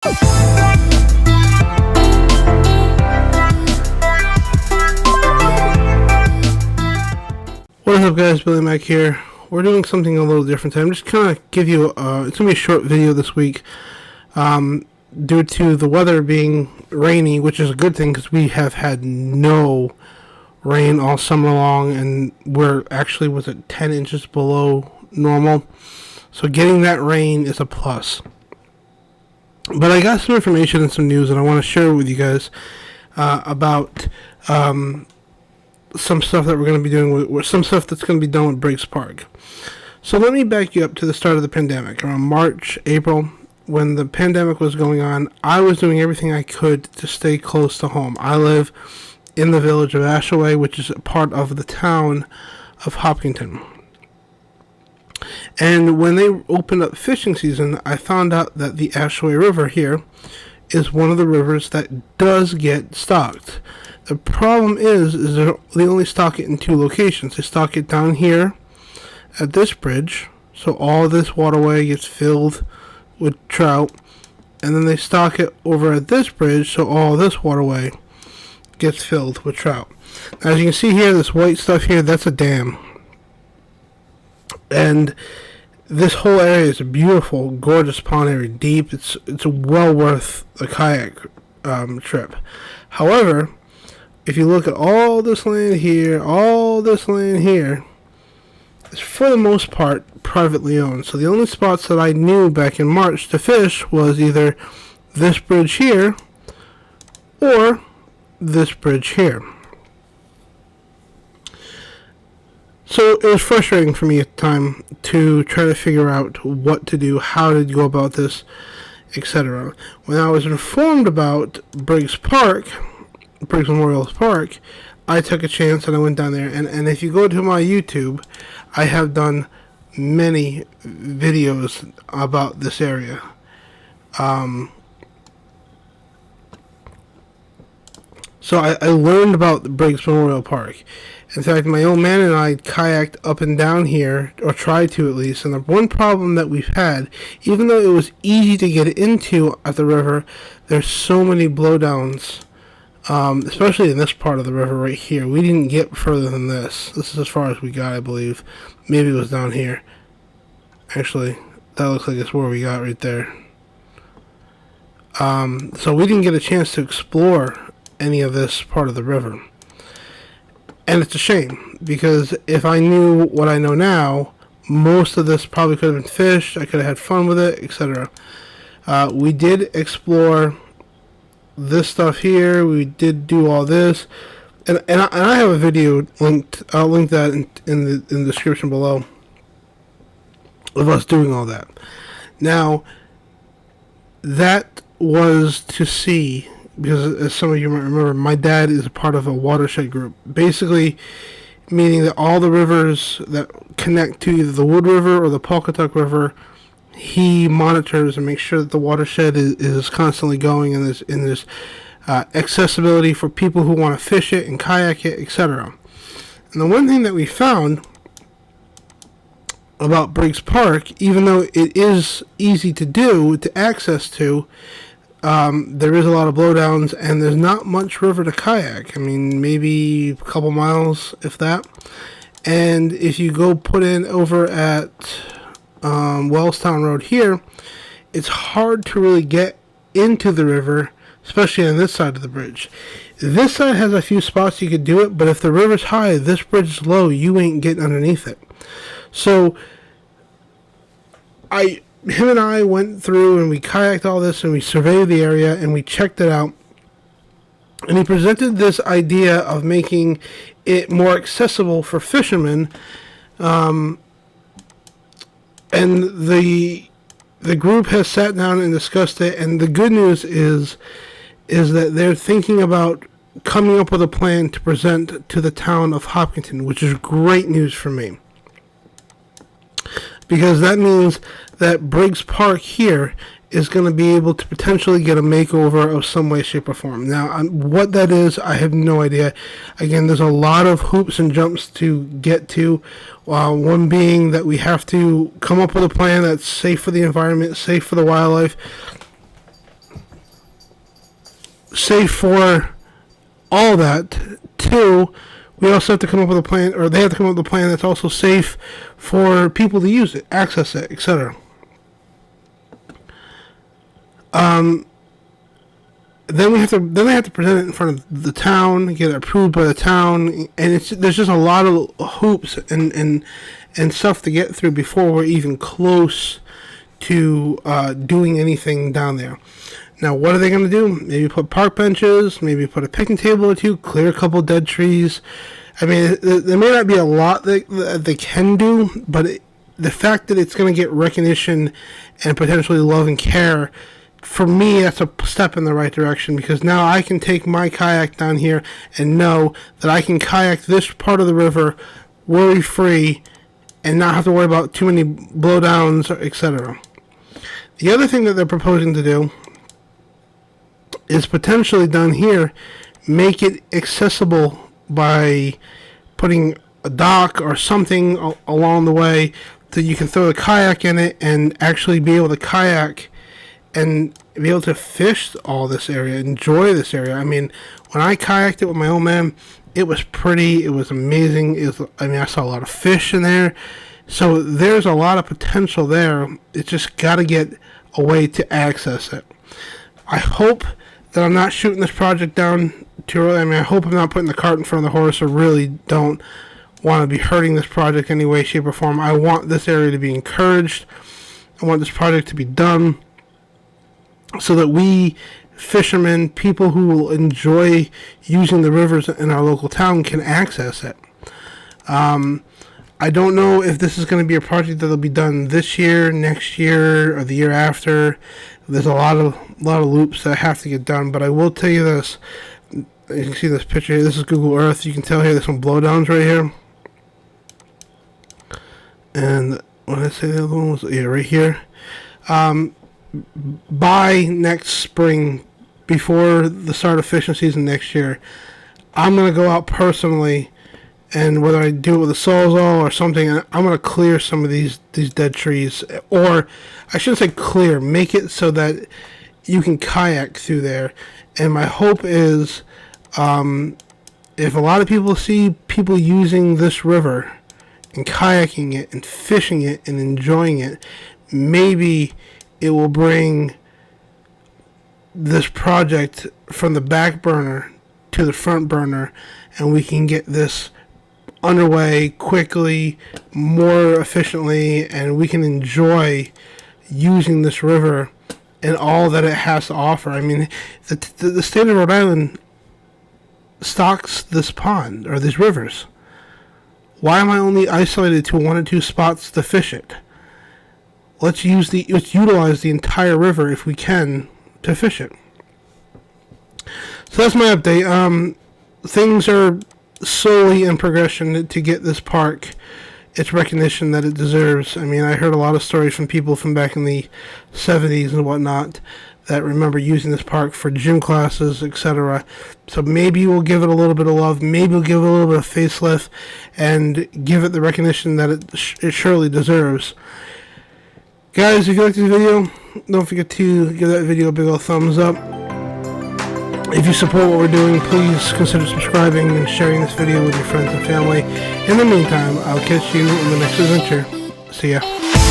What is up, guys? Billy Mac here. We're doing something a little different today. I'm just kind of give you it's going to be a short video this week due to the weather being rainy, which is a good thing because we have had no rain all summer long, and we're actually 10 inches below normal. So getting that rain is a plus. But I got some information and some news that I want to share with you guys about some stuff that we're going to be doing with some stuff that's going to be done with Briggs Park. So let me back you up to the start of the pandemic. Around March, April, when the pandemic was going on, I was doing everything I could to stay close to home. I live in the village of Ashaway, which is a part of the town of Hopkinton. And when they opened up fishing season, I found out that the Ashaway River here is one of the rivers that does get stocked. The problem is they only stock it in two locations. They stock it down here at this bridge, so all this waterway gets filled with trout, and then they stock it over at this bridge, so all this waterway gets filled with trout. Now, as you can see here, this white stuff here, that's a dam. And this whole area is a beautiful, gorgeous pond area, deep. It's well worth a kayak trip. However, if you look at all this land here, it's for the most part privately owned. So the only spots that I knew back in March to fish was either this bridge here or this bridge here. So it was frustrating for me at the time to try to figure out what to do, how to go about this, etc. When I was informed about Briggs Memorial Park, I took a chance and I went down there. And if you go to my YouTube, I have done many videos about this area. So I learned about the Briggs Memorial Park. In fact, my old man and I kayaked up and down here, or tried to at least, and the one problem that we've had, even though it was easy to get into at the river, there's so many blowdowns, especially in this part of the river right here. We didn't get further than this. This is as far as we got, I believe. Maybe it was down here. Actually, that looks like it's where we got right there. So we didn't get a chance to explore any of this part of the river. And it's a shame, because if I knew what I know now, most of this probably could have been fished, I could have had fun with it, etc. We did explore this stuff here, we did do all this, and I have a video linked, I'll link that in the description below, of us doing all that. Now, that was to see, because as some of you might remember, my dad is a part of a watershed group, basically meaning that all the rivers that connect to either the Wood River or the Pawcatuck River, he monitors and makes sure that the watershed is constantly going, and there's accessibility for people who want to fish it and kayak it, etc. And the one thing that we found about Briggs Park, even though it is easy to access to, there is a lot of blowdowns, and there's not much river to kayak. I mean, maybe a couple miles, if that. And if you go put in over at Wellstown Road here, it's hard to really get into the river, especially on this side of the bridge. This side has a few spots you could do it, but if the river's high, this bridge is low, you ain't getting underneath it. So him and I went through and we kayaked all this and we surveyed the area and we checked it out. And he presented this idea of making it more accessible for fishermen. And the group has sat down and discussed it. And the good news is that they're thinking about coming up with a plan to present to the town of Hopkinton, which is great news for me, because that means that Briggs Park here is going to be able to potentially get a makeover of some way, shape, or form. Now, what that is, I have no idea. Again, there's a lot of hoops and jumps to get to. One being that we have to come up with a plan that's safe for the environment, safe for the wildlife, safe for all that. Two, we also have to come up with a plan, or they have to come up with a plan that's also safe for people to use it, access it, etc. Then they have to present it in front of the town, get it approved by the town, and there's just a lot of hoops and stuff to get through before we're even close to doing anything down there. Now, what are they going to do? Maybe put park benches, maybe put a picnic table or two, clear a couple dead trees. I mean, there may not be a lot that they can do, but the fact that it's going to get recognition and potentially love and care, for me, that's a step in the right direction, because now I can take my kayak down here and know that I can kayak this part of the river worry-free and not have to worry about too many blowdowns, etc. The other thing that they're proposing to do is potentially down here, make it accessible by putting a dock or something along the way that you can throw the kayak in it and actually be able to kayak and be able to fish all this area, enjoy this area. I mean, when I kayaked it with my old man, it was pretty, it was amazing. I saw a lot of fish in there. So there's a lot of potential there. It's just got to get a way to access it. I hope that I'm not shooting this project down too early. I mean, I hope I'm not putting the cart in front of the horse. I really don't want to be hurting this project in any way, shape, or form. I want this area to be encouraged. I want this project to be done so that we fishermen, people who will enjoy using the rivers in our local town, can access it. I don't know if this is going to be a project that will be done this year, next year, or the year after. There's a lot of loops that have to get done, but I will tell you this. You can see this picture here. This is Google Earth. You can tell here there's some blowdowns right here. And what did I say the other one was? Yeah, right here. By next spring, before the start of fishing season next year, I'm going to go out personally, and whether I do it with a Sawzall or something, I'm going to clear some of these dead trees. Or, I shouldn't say clear, make it so that you can kayak through there. And my hope is, if a lot of people see people using this river and kayaking it and fishing it and enjoying it, maybe it will bring this project from the back burner to the front burner, and we can get this underway quickly, more efficiently, and we can enjoy using this river and all that it has to offer. I mean, the state of Rhode Island stocks this pond, or these rivers. Why am I only isolated to one or two spots to fish it? Let's utilize the entire river if we can to fish it. So that's my update. Things are slowly in progression to get this park its recognition that it deserves. I mean, I heard a lot of stories from people from back in the 70s and whatnot that remember using this park for gym classes, etc. So maybe we'll give it a little bit of love. Maybe we'll give it a little bit of facelift and give it the recognition that it surely deserves. Guys, if you liked this video, don't forget to give that video a big old thumbs up. If you support what we're doing, please consider subscribing and sharing this video with your friends and family. In the meantime, I'll catch you in the next adventure. See ya.